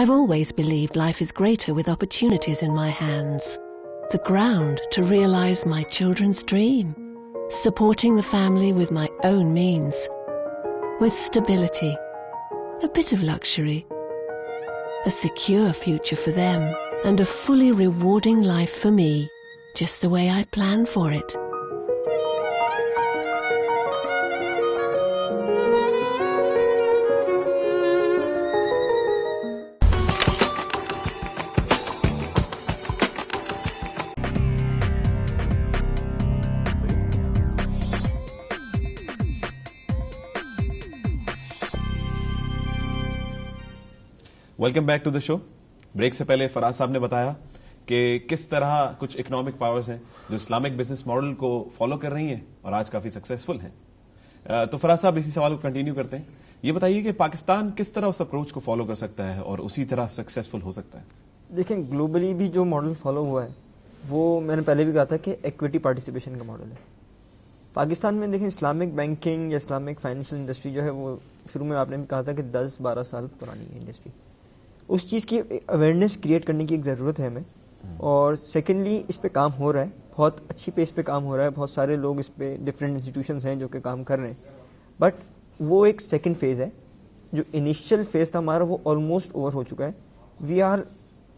I've always believed life is greater with opportunities in my hands. The ground to realize my children's dream. Supporting the family with my own means. With stability. A bit of luxury. A secure future for them. And a fully rewarding life for me. Just the way I planned for it. Welcome back to the show. Break سے پہلے فراز صاحب نے بتایا کہ کس طرح کچھ economic powers ہیں جو اسلامک بزنس ماڈل کو فالو کر رہی ہیں اور آج کافی سکسیسفل ہیں. تو فراز صاحب اسی سوال کو کنٹینیو کرتے ہیں. یہ بتائیے کہ پاکستان کس طرح اس اپروچ کو فالو کر سکتا ہے اور اسی طرح سکسیسفل ہو سکتا ہے؟ دیکھیں گلوبلی بھی جو ماڈل فالو ہوا ہے وہ میں نے پہلے بھی کہا تھا کہ ایکویٹی پارٹیسپیشن کا ماڈل ہے. پاکستان میں دیکھیں اسلامک بینکنگ یا اسلامک فائنینشیل انڈسٹری جو ہے وہ شروع میں آپ نے بھی کہا تھا کہ 10-12 سال پرانی ہے انڈسٹری. اس چیز کی اویئرنیس کریٹ کرنے کی ایک ضرورت ہے ہمیں. اور سیکنڈلی اس پہ کام ہو رہا ہے, بہت اچھی پیس پہ کام ہو رہا ہے, بہت سارے لوگ اس پہ ڈفرینٹ انسٹیٹیوشنز ہیں جو کہ کام کر رہے ہیں. بٹ وہ ایک سیکنڈ فیز ہے. جو انیشیل فیز تھا ہمارا وہ آلموسٹ اوور ہو چکا ہے. We are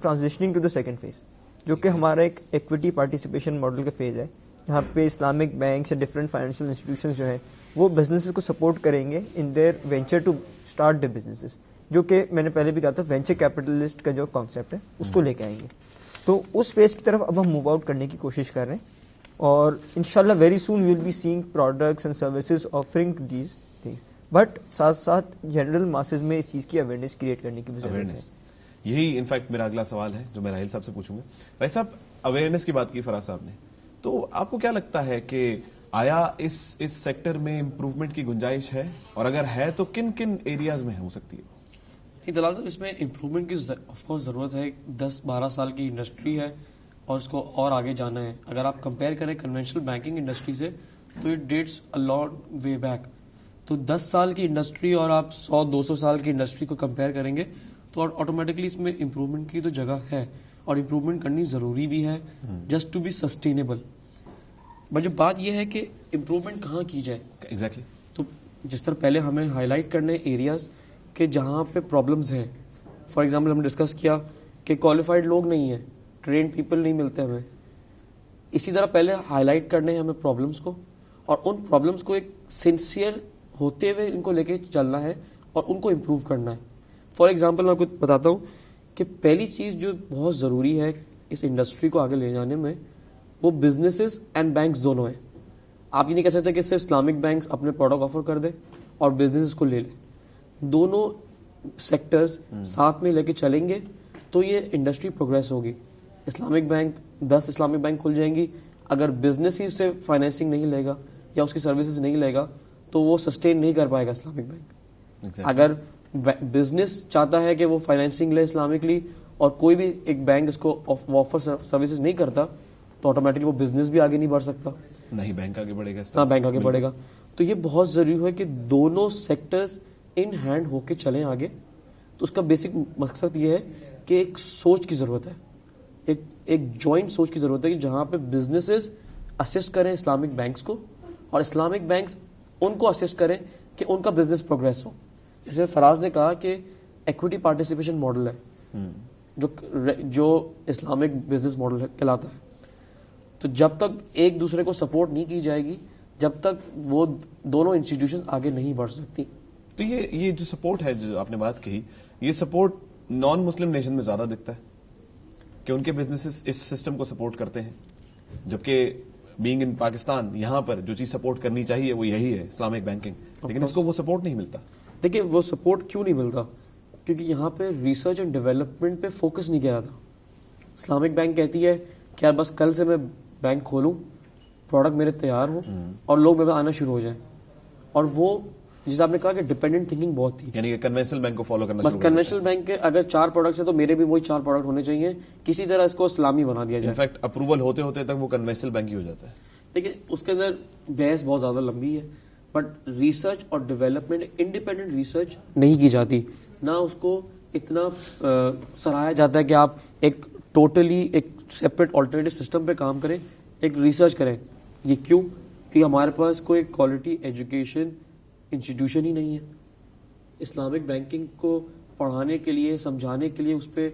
transitioning to the second phase جو کہ ہمارا ایک ایکویٹی پارٹیسپیشن ماڈل کا فیز ہے. یہاں پہ اسلامک بینکس یا ڈفرینٹ فائنینشیل انسٹیٹیوشنز جو ہیں وہ بزنسز کو سپورٹ کریں گے in their venture to start the businesses, جو کہ میں نے پہلے بھی کہا تھا وینچر کیپٹلسٹ کا جو کانسیپٹ ہے اس کو لے کے آئیں گے. تو اس فیز کی طرف اب ہم موو آؤٹ کرنے کی کوشش کر رہے ہیں اور انشاءاللہ very soon we will be seeing products and services offering these things. But ساتھ ساتھ جنرل ماسز میں اس چیز کی اویئرنیس کریٹ کرنے کی ضرورت ہے. یہی انفیکٹ میرا اگلا سوال ہے جو میں راہیل صاحب سے پوچھوں گا. راہیل صاحب, اویئرنیس کی بات کی فراز صاحب نے, تو آپ کو کیا لگتا ہے کہ آیا اس سیکٹر میں امپروومنٹ کی گنجائش ہے, اور اگر ہے تو کن کن ایریاز میں ہو سکتی ہے؟ دلال صاحب, اس میں امپروومنٹ کی آف کورس ضرورت ہے. 10-12 سال کی انڈسٹری ہے اور اس کو اور آگے جانا ہے. اگر آپ کمپیئر کریں کنونشنل بینکنگ انڈسٹری سے تو it dates a lot way back. تو 10 سال کی انڈسٹری اور آپ 100-200 سال کی انڈسٹری کو کمپیئر کریں گے تو آٹومیٹکلی اس میں امپروومنٹ کی تو جگہ ہے اور امپروومنٹ کرنی ضروری بھی ہے just to be sustainable. But جب بات یہ ہے کہ امپروومنٹ کہاں کی جائے ایگزیکٹلی, تو جس طرح پہلے ہمیں ہائی لائٹ کرنے ایریاز کہ جہاں پہ پرابلمز ہیں. فار ایگزامپل ہم نے ڈسکس کیا کہ کوالیفائڈ لوگ نہیں ہیں, ٹرینڈ پیپل نہیں ملتے ہمیں. اسی طرح پہلے ہائی لائٹ کرنے ہیں ہمیں پرابلمس کو, اور ان پرابلمس کو ایک سنسیئر ہوتے ہوئے ان کو لے کے چلنا ہے اور ان کو امپروو کرنا ہے. فار ایگزامپل میں آپ کو بتاتا ہوں کہ پہلی چیز جو بہت ضروری ہے اس انڈسٹری کو آگے لے جانے میں وہ بزنسز اینڈ بینکس دونوں ہیں. آپ یہ نہیں کہہ سکتے کہ صرف اسلامک بینکس اپنے پروڈکٹ آفر کر دے اور بزنس کو لے لے. دونوں سیکٹرز ساتھ میں لے کے چلیں گے تو یہ انڈسٹری پروگریس ہوگی. اسلامک بینک 10 اسلامک بینک کھل جائیں گی, اگر بزنس ہی سے فائنینسنگ نہیں لے گا یا اس کی سروسز نہیں لے گا تو وہ سسٹین نہیں کر پائے گا اسلامک بینک. اگر بزنس چاہتا ہے کہ وہ فائنینسنگ لے اسلامکلی اور کوئی بھی ایک بینک اس کو آفر سروسز نہیں کرتا تو آٹومیٹکلی وہ بزنس بھی آگے نہیں بڑھ سکتا, نہ ہی بینک آگے بڑھے گا, نہ بینک آگے بڑھے گا. تو یہ بہت ضروری ہے کہ دونوں سیکٹرز ان ہینڈ ہو کے چلیں آگے. تو اس کا بیسک مقصد یہ ہے کہ ایک سوچ کی ضرورت ہے, ایک جوائنٹ سوچ کی ضرورت ہے کہ جہاں پہ بزنسز اسسٹ کریں اسلامک بینکس کو اور اسلامک بینکس ان کو اسسٹ کریں کہ ان کا بزنس پروگریس ہو. جیسے فراز نے کہا کہ ایکویٹی پارٹیسپیشن ماڈل ہے جو اسلامک بزنس ماڈل کہلاتا ہے. تو جب تک ایک دوسرے کو سپورٹ نہیں کی جائے گی جب تک وہ دونوں انسٹیٹیوشن آگے نہیں بڑھ سکتی. تو یہ جو سپورٹ ہے جو آپ نے بات کہی, یہ سپورٹ نان مسلم نیشن میں زیادہ دکھتا ہے کہ ان کے بزنسز اس سسٹم کو سپورٹ کرتے ہیں, جبکہ بینگ ان پاکستان یہاں پر جو چیز سپورٹ کرنی چاہیے وہ یہی ہے اسلامک بینکنگ, لیکن اس کو وہ سپورٹ نہیں ملتا. دیکھیں وہ سپورٹ کیوں نہیں ملتا, کیونکہ یہاں پہ ریسرچ اینڈ ڈیولپمنٹ پہ فوکس نہیں کیا جاتا. اسلامک بینک کہتی ہے کہ یار بس کل سے میں بینک کھولوں, پروڈکٹ میرے تیار ہو اور لوگ میرے آنا شروع ہو جائیں. اور وہ جیسے آپ نے کہا کہ ڈیپینڈنٹ تھنکنگ بہت تھی, یعنی کہ کنونشنل بینک کو فالو کرنا, بس کنونشنل بینک کے اگر 4 پروڈکٹس ہیں تو میرے بھی وہی 4 پروڈکٹ ہونے چاہیے, کسی طرح اس کو اسلامی بنا دیا جائے. انفیکٹ اپروول ہوتے ہوتے تک وہ کنونشنل بینک ہی ہو جاتا ہے. دیکھیں اس کے اندر بحث بہت زیادہ لمبی ہے, بٹ ریسرچ اور ڈیولپمنٹ انڈیپینڈنٹ ریسرچ نہیں کی جاتی, نہ اس کو اتنا سراہا جاتا ہے کہ آپ ایک ٹوٹلی ایک سیپریٹ آلٹرنیٹو سسٹم پہ کام کریں, ایک ریسرچ کریں. یہ کیوں؟ کہ ہمارے پاس کوئی کوالٹی ایجوکیشن انسٹیٹیوشن ہی نہیں ہے. اسلامک بینکنگ کو پڑھانے کے لیے, سمجھانے کے لیے, اس پہ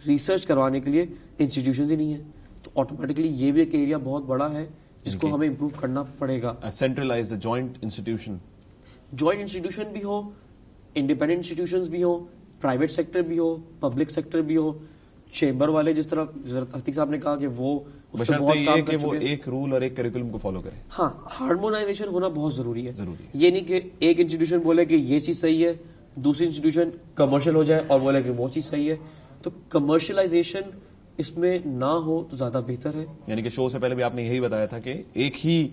ریسرچ کروانے کے لیے انسٹیٹیوشنز ہی نہیں ہے. تو آٹومیٹکلی یہ بھی ایک ایریا بہت بڑا ہے جس کو ہمیں امپروو کرنا پڑے گا. سینٹرلائز جوائنٹ انسٹیٹیوشن بھی ہو, انڈیپینڈنٹ انسٹیٹیوشنز بھی ہو, پرائیویٹ سیکٹر بھی ہو, پبلک سیکٹر بھی ہو, چیمبر والے جس طرح عتیق صاحب نے کہا کہ وہ بشرطے یہ کہ وہ ایک رول اور ایک کریکولم کو فالو کریں. ہاں, ہارمونائزیشن ہونا بہت ضروری ہے. یہ نہیں کہ ایک انسٹیٹیوشن بولے کہ یہ چیز صحیح ہے, دوسری انسٹیٹیوشن کمرشل ہو جائے اور بولے کہ وہ چیز صحیح ہے. تو کمرشلائزیشن اس میں نہ ہو تو زیادہ بہتر ہے. یعنی کہ شو سے پہلے بھی آپ نے یہی بتایا تھا کہ ایک ہی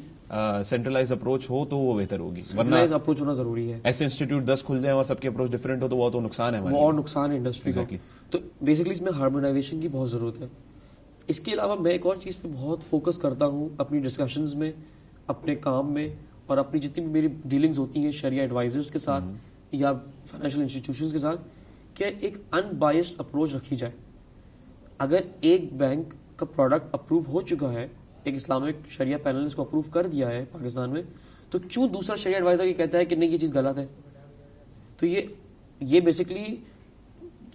سینٹرلائز اپروچ ہو تو وہ بہتر ہوگی, ورنہ اپروچ ہونا ضروری ہے. ایسے انسٹیٹیوٹ 10 کھل جائیں اور سب کی اپروچ ڈفرینٹ ہو تو وہ تو نقصان ہے, وہ اور نقصان ہے انڈسٹری کا. تو بیسکلی اس میں ہارمونائزیشن کی بہت ضرورت ہے. اس کے علاوہ میں ایک اور چیز پہ بہت فوکس کرتا ہوں اپنی ڈسکشنز میں, اپنے کام میں, اور اپنی جتنی بھی میری ڈیلنگز ہوتی ہیں شریعہ ایڈوائزرز کے ساتھ یا فائنینشیل انسٹیٹیوشنز کے ساتھ, کہ ایک ان بائسڈ اپروچ رکھی جائے. اگر ایک بینک کا پروڈکٹ اپروو ہو چکا ہے, ایک اسلامک شریعہ پینل نے اس کو اپروو کر دیا ہے پاکستان میں, تو کیوں دوسرا شریعہ ایڈوائزر یہ کہتا ہے کہ نہیں یہ چیز غلط ہے؟ تو یہ بیسکلی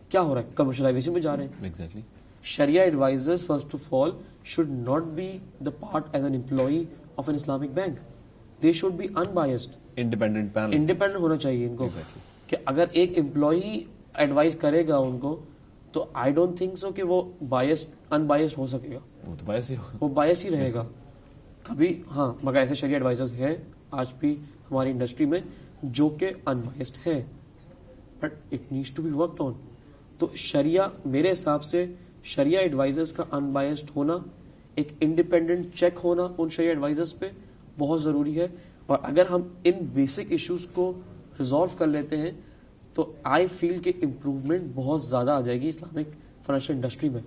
کیا ہو رہا ہے, کمرشلائزیشن میں جا رہے ہیں. Exactly. Sharia advisors first of all should not be the part as an employee of an Islamic bank. They should be unbiased, independent ہونا چاہیے ان کو. کہ اگر ایک امپلائی ایڈوائز کرے گا ان کو تو آئی ڈونٹ تھنک سو کہ وہ ان بائسڈ ہو سکے گا. وہ بائس ہی رہے گا کبھی. ہاں, مگر ایسے شریعہ ایڈوائزرز ہیں آج بھی ہماری انڈسٹری میں جو کہ ان بائسڈ ہیں, but it needs to be worked on. تو شریعہ, میرے حساب سے شریعہ ایڈوائزرز کا ان بائسڈ ہونا, ایک انڈیپینڈنٹ چیک ہونا ان شریعہ ایڈوائزرز پہ بہت ضروری ہے. اور اگر ہم ان بیسک ایشوز کو ریزالو کر لیتے ہیں تو آئی فیل کہ امپروومنٹ بہت زیادہ آ جائے گی اسلامک فائنینشیل انڈسٹری میں.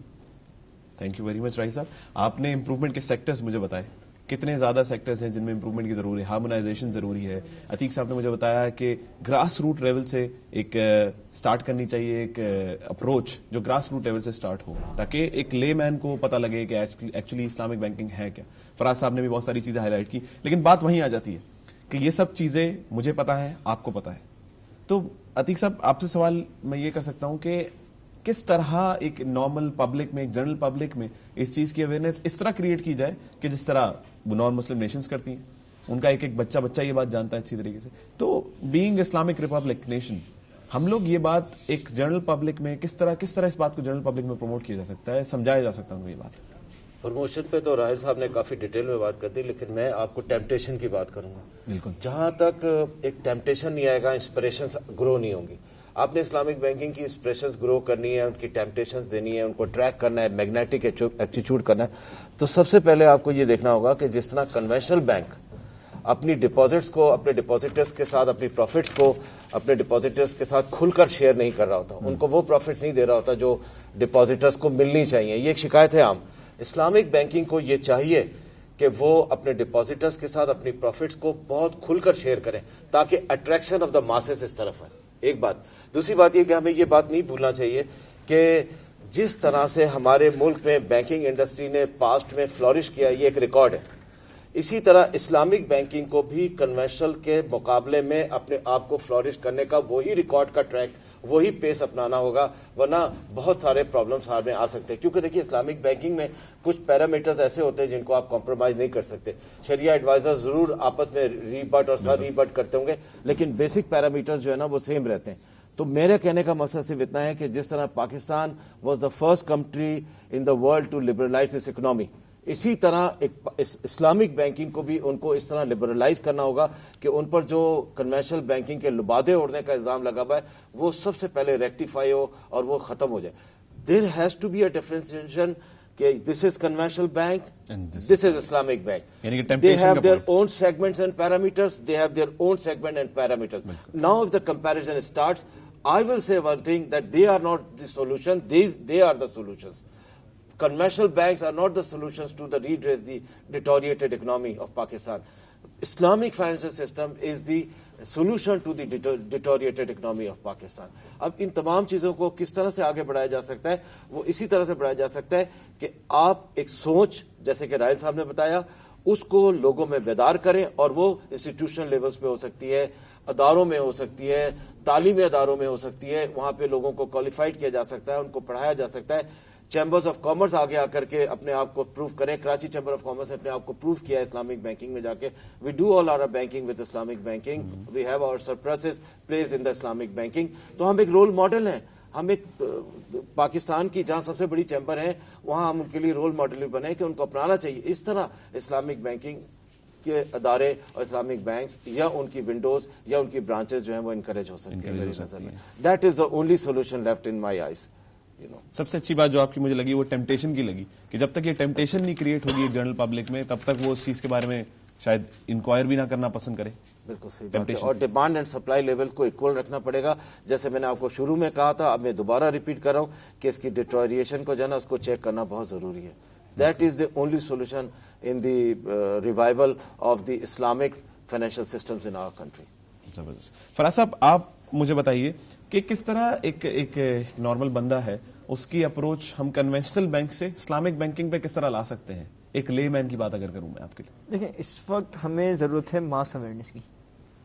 تھینک یو ویری مچ راہی صاحب. آپ نے امپروومنٹ کے سیکٹرز مجھے بتائے, کتنے زیادہ سیکٹرز ہیں جن میں امپروومنٹ کی ضروری ہے, ہارمونائزیشن ضروری ہے. عتیق صاحب نے مجھے بتایا کہ گراس روٹ لیول سے ایک سٹارٹ کرنی چاہیے, ایک اپروچ جو گراس روٹ لیول سے سٹارٹ ہو, تاکہ ایک لے مین کو پتہ لگے کہ ایکچولی اسلامک بینکنگ ہے کیا. فراز صاحب نے بھی بہت ساری چیزیں ہائی لائٹ کی, لیکن بات وہیں آ جاتی ہے کہ یہ سب چیزیں مجھے پتا ہے, آپ کو پتا ہے. تو عتیق صاحب آپ سے سوال میں یہ کر سکتا ہوں کہ کس طرح ایک نارمل پبلک میں, ایک جنرل پبلک میں اس چیز کی اویئرنیس اس طرح کریٹ کی جائے کہ جس طرح وہ نان مسلم نیشنز کرتی ہیں, ان کا ایک ایک بچہ یہ بات جانتا ہے اچھی طریقے سے. تو بینگ اسلامک ریپبلک نیشن, ہم لوگ یہ بات ایک جنرل پبلک میں کس طرح اس بات کو جنرل پبلک میں پروموٹ کیا جا سکتا ہے, سمجھایا جا سکتا ہے یہ بات. پروموشن پہ تو راہل صاحب نے کافی ڈیٹیل میں بات کر دی, لیکن میں آپ کو ٹیمپٹیشن کی بات کروں گا. بالکل. جہاں تک ایک ٹیمپٹیشن نہیں آئے گا, انسپریشنز گرو نہیں ہوں گی. آپ نے اسلامک بینکنگ کی انسپریشنز گرو کرنی ہے, ان کی ٹیمپٹیشنز دینی ہے, ان کو ٹریک کرنا ہے, میگنیٹک ایٹیچیوڈ کرنا ہے. تو سب سے پہلے آپ کو یہ دیکھنا ہوگا کہ جس طرح کنونشنل بینک اپنی ڈپازٹس کو اپنے ڈپازیٹرز کے ساتھ, اپنی پروفٹس کو اپنے ڈپازیٹرز کے ساتھ کھل کر شیئر نہیں کر رہا ہوتا, ان کو وہ پروفٹس نہیں دے رہا ہوتا جو ڈپازیٹرز کو ملنی چاہیے. یہ ایک شکایت ہے عام. اسلامک بینکنگ کو یہ چاہیے کہ وہ اپنے ڈپازیٹرز کے ساتھ اپنی پروفٹس کو بہت کھل کر شیئر کریں تاکہ اٹریکشن آف دا ماسز اس طرف ہے. ایک بات. دوسری بات یہ کہ ہمیں یہ بات نہیں بھولنا چاہیے کہ جس طرح سے ہمارے ملک میں بینکنگ انڈسٹری نے پاسٹ میں فلورش کیا, یہ ایک ریکارڈ ہے. اسی طرح اسلامک بینکنگ کو بھی کنونشنل کے مقابلے میں اپنے آپ کو فلورش کرنے کا وہی ریکارڈ کا ٹریک, وہی پیس اپنانا ہوگا, ورنہ بہت سارے پرابلمس سامنے آ سکتے ہیں. کیونکہ دیکھیے اسلامک بینکنگ میں کچھ پیرامیٹرز ایسے ہوتے ہیں جن کو آپ کمپرومائز نہیں کر سکتے. شریعہ ایڈوائزر ضرور آپس میں ریبٹ اور سر ریبٹ کرتے ہوں گے, لیکن بیسک پیرامیٹرز جو ہے نا وہ سیم رہتے ہیں. تو میرے کہنے کا مقصد صرف اتنا ہے کہ جس طرح Pakistan was the first country in the world to liberalise this economy, اسی طرح اسلامک بینکنگ کو بھی ان کو اس طرح لبرلائز کرنا ہوگا کہ ان پر جو کنونشنل بینکنگ کے لبادے اڑنے کا الزام لگا ہوا ہے وہ سب سے پہلے ریکٹیفائی ہو اور وہ ختم ہو جائے. There has to be a differentiation کہ this is conventional bank, this is Islamic bank. They have their own segments and parameters. They have their own segment and parameters. Now if the comparison starts, I will say one thing, that they are not the solution. They are the solutions. Conventional banks are not the solutions to the redress the deteriorated economy of Pakistan. Islamic financial system is the solution to the deteriorated economy of Pakistan. اب ان تمام چیزوں کو کس طرح سے آگے بڑھایا جا سکتا ہے؟ وہ اسی طرح سے بڑھایا جا سکتا ہے کہ آپ ایک سوچ، جیسے کہ رائل صاحب نے بتایا، اس کو لوگوں میں بیدار کریں، اور وہ انسٹیٹیوشنل لیولز پہ ہو سکتی ہے، اداروں میں ہو سکتی ہے، تعلیمی اداروں میں ہو سکتی ہے، وہاں پہ لوگوں کو کوالیفائڈ کیا جا سکتا ہے، ان کو پڑھایا جا سکتا ہے. چیمبرز آف کامرس آگے آ کر کے اپنے آپ کو پروف کریں. کراچی چیمبر آف کامرس نے اپنے آپ کو پروف کیا ہے اسلامک بینکنگ میں جا کے. We do all our banking with Islamic banking, we have our surpluses please in the Islamic banking. تو ہم ایک رول ماڈل ہیں. ہم ایک پاکستان کی جہاں سب سے بڑی چیمبر ہیں وہاں ہم ان کے لیے رول ماڈل بھی بنے کہ ان کو اپنانا چاہیے. اس طرح اسلامک بینکنگ کے ادارے اور اسلامک بینکس یا ان کی ونڈوز یا ان کی برانچز جو ہیں وہ انکریج ہو سکتی ہیں میری نظر میں. That is the only solution left in my eyes. سب سے اچھی بات جو آپ کی مجھے لگی وہ ٹیمپٹیشن کی لگی کہ جب تک یہ ٹیمپٹیشن نہیں کریٹ ہوگی جنرل پبلک میں تب تک وہ اس چیز کے بارے میں شاید انکوائر بھی نہ کرنا پسند کرے. بالکل صحیح بات ہے. اور ڈیمانڈ اینڈ سپلائی لیول کو ایکول رکھنا پڑے گا. جیسے میں نے آپ کو شروع میں کہا تھا، اب میں دوبارہ ریپیٹ کر رہا ہوں کہ اس کی ڈیٹوریشن کو جو ہے نا اس کو چیک کرنا بہت ضروری ہے. That is the only solution in the revival of the Islamic financial systems in our country. زبردست. فراز صاحب آپ مجھے بتائیے کہ کس طرح ایک نارمل بندہ ہے اس کی اپروچ ہم کنونشنل بینک سے اسلامک بینکنگ پہ کس طرح لا سکتے ہیں؟ ایک لے مین کی بات اگر کروں میں آپ کے لیے. دیکھیں، اس وقت ہمیں ضرورت ہے ماس اویئرنیس کی.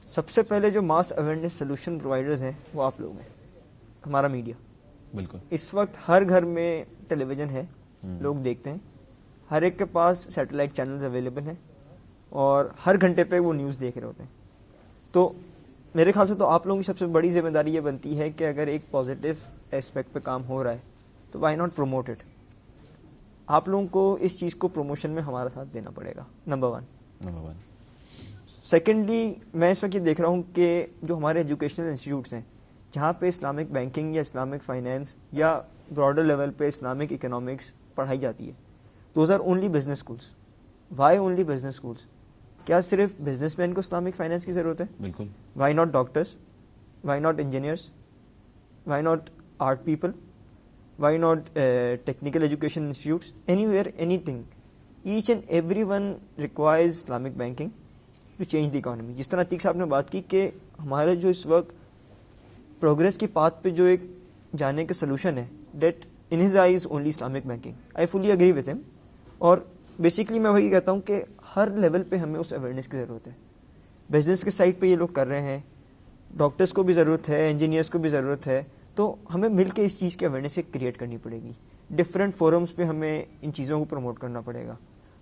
سب سے پہلے جو ماس اویئرنیس سولوشن پرووائڈرز ہیں وہ آپ لوگ ہیں، ہمارا میڈیا. بالکل اس وقت ہر گھر میں ٹیلی ویژن ہے، لوگ دیکھتے ہیں، ہر ایک کے پاس سیٹلائٹ چینلز اویلیبل ہیں اور ہر گھنٹے پہ وہ نیوز دیکھ رہے ہوتے ہیں. تو میرے خیال سے تو آپ لوگوں کی سب سے بڑی ذمہ داری یہ بنتی ہے کہ اگر ایک پازیٹیو ایسپیکٹ پہ کام ہو رہا ہے تو وائی ناٹ پروموٹ اٹ. آپ لوگوں کو اس چیز کو پروموشن میں ہمارا ساتھ دینا پڑے گا، نمبر ون. سیکنڈلی میں اس وقت یہ دیکھ رہا ہوں کہ جو ہمارے ایجوکیشنل انسٹیٹیوٹس ہیں جہاں پہ اسلامک بینکنگ یا اسلامک فائنینس یا براڈر لیول پہ اسلامک اکنامکس پڑھائی جاتی ہے، those are only business schools. Why only business schools? کیا صرف بزنس مین کو اسلامک فائنینس کی ضرورت ہے؟ بالکل. Why not doctors? Why not engineers? Why not art people? Why not technical education institutes? Anywhere, anything. Each and every one requires Islamic banking to change the economy. جس طرح عتیق صاحب نے بات کی کہ ہمارے جو اس وقت پروگرس کی پاتھ پہ جو ایک جانے کا سلوشن ہے، that in his eyes only Islamic banking. I fully agree with him. اور بیسکلی میں وہی کہتا ہوں کہ ہر لیول پہ ہمیں اس اویئرنیس کی ضرورت ہے. بزنس کے سائڈ پہ یہ لوگ کر رہے ہیں، ڈاکٹرس کو بھی ضرورت ہے، انجینئرس کو بھی ضرورت ہے. تو ہمیں مل کے اس چیز کی اویئرنیس کریٹ کرنی پڑے گی. ڈفرینٹ فورمز پہ ہمیں ان چیزوں کو پروموٹ کرنا پڑے گا.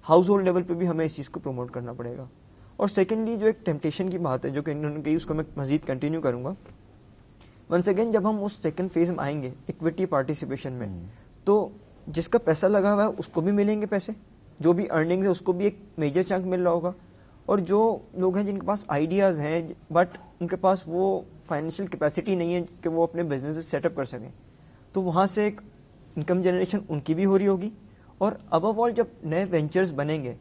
ہاؤس ہولڈ لیول پہ بھی ہمیں اس چیز کو پروموٹ کرنا پڑے گا. اور سیکنڈلی جو ایک ٹیمپٹیشن کی بات ہے جو کہ انہوں نے کہی، اس کو میں مزید کنٹینیو کروں گا. ونس اگین جب ہم اس سیکنڈ فیز میں آئیں گے اکویٹی پارٹیسپیشن میں، تو جس کا پیسہ لگا ہوا ہے اس کو بھی ملیں گے پیسے، جو بھی ارننگز ہے اس کو بھی ایک میجر چنک مل رہا ہوگا. اور جو لوگ ہیں جن کے پاس آئیڈیاز ہیں بٹ ان کے پاس وہ فائنینشیل کیپیسٹی نہیں ہے کہ وہ اپنے بزنس سیٹ اپ کر سکیں، تو وہاں سے ایک انکم جنریشن ان کی بھی ہو رہی ہوگی. اور ابو آل جب نئے وینچرز بنیں گے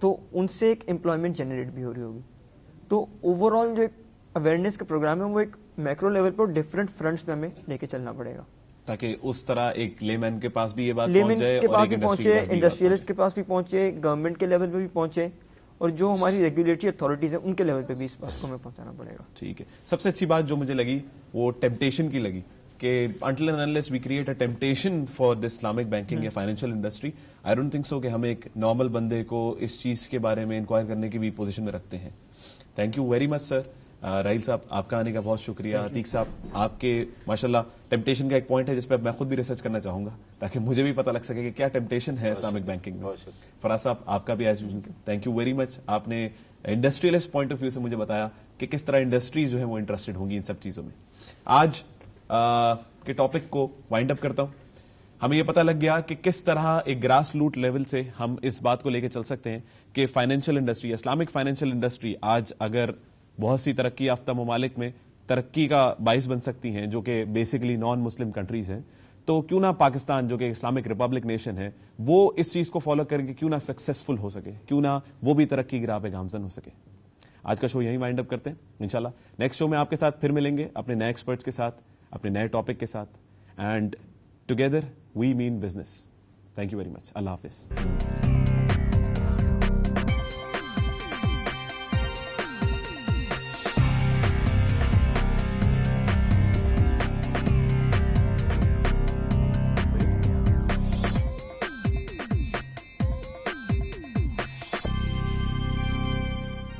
تو ان سے ایک امپلائمنٹ جنریٹ بھی ہو رہی ہوگی. تو اوور آل جو ایک اویئرنیس کا پروگرام ہے وہ ایک میکرو لیول پر ڈفرینٹ فرنٹس پہ ہمیں لے کے چلنا پڑے گا، تاکہ اس طرح ایک لے مین کے پاس بھی یہ بات لے پہنچ مین جائے کے اور پاس ایک بھی پہنچے، انڈسٹریلسٹ کے پاس بھی پہنچے، گورنمنٹ کے لیول پہ بھی پہنچے، اور جو ہماری ریگولیٹری اتھارٹیز ہیں ان کے لیول پہ بھی اس بات کو ہمیں پہنچانا پڑے گا. ٹھیک ہے. سب سے اچھی بات جو مجھے لگی وہ ٹیمپٹیشن کی لگی کہ until and unless we create a temptation for the Islamic banking یا financial industry, I don't think so کہ ہم ایک نارمل بندے کو اس چیز کے بارے میں انکوائر کرنے کی بھی پوزیشن میں رکھتے ہیں. تھینک یو ویری مچ سر. راہیل صاحب آپ کا آنے کا بہت شکریہ. عتیق صاحب آپ کے ماشاءاللہ ٹیمپٹیشن کا ایک پوائنٹ ہے جس پہ میں خود بھی ریسرچ کرنا چاہوں گا تاکہ مجھے بھی پتہ لگ سکے کہ کیا ٹیمپٹیشن ہے اسلامک بینکنگ میں. فراز صاحب آپ کا بھی as usual thank you very مچ. آپ نے انڈسٹریلسٹ پوائنٹ آف ویو سے مجھے بتایا کہ کس طرح انڈسٹریز جو ہیں وہ انٹرسٹڈ ہوں گی ان سب چیزوں میں. آج کے ٹاپک کو وائنڈ اپ کرتا ہوں. ہمیں یہ پتہ لگ گیا کہ کس طرح ایک گراس روٹ لیول سے ہم اس بات کو لے کے چل سکتے ہیں کہ financial industry, Islamic financial industry آج اگر بہت سی ترقی یافتہ ممالک میں ترقی کا باعث بن سکتی ہیں جو کہ بیسکلی نان مسلم کنٹریز ہیں، تو کیوں نہ پاکستان جو کہ اسلامک ریپبلک نیشن ہے وہ اس چیز کو فالو کر کے کیوں نہ سکسیسفل ہو سکے، کیوں نہ وہ بھی ترقی کی راہ پہ گامزن ہو سکے. آج کا شو یہیں وائنڈ اپ کرتے ہیں. انشاءاللہ نیکسٹ شو میں آپ کے ساتھ پھر ملیں گے اپنے نئے ایکسپرٹس کے ساتھ، اپنے نئے ٹاپک کے ساتھ. And together we mean business. Thank you very much. اللہ حافظ.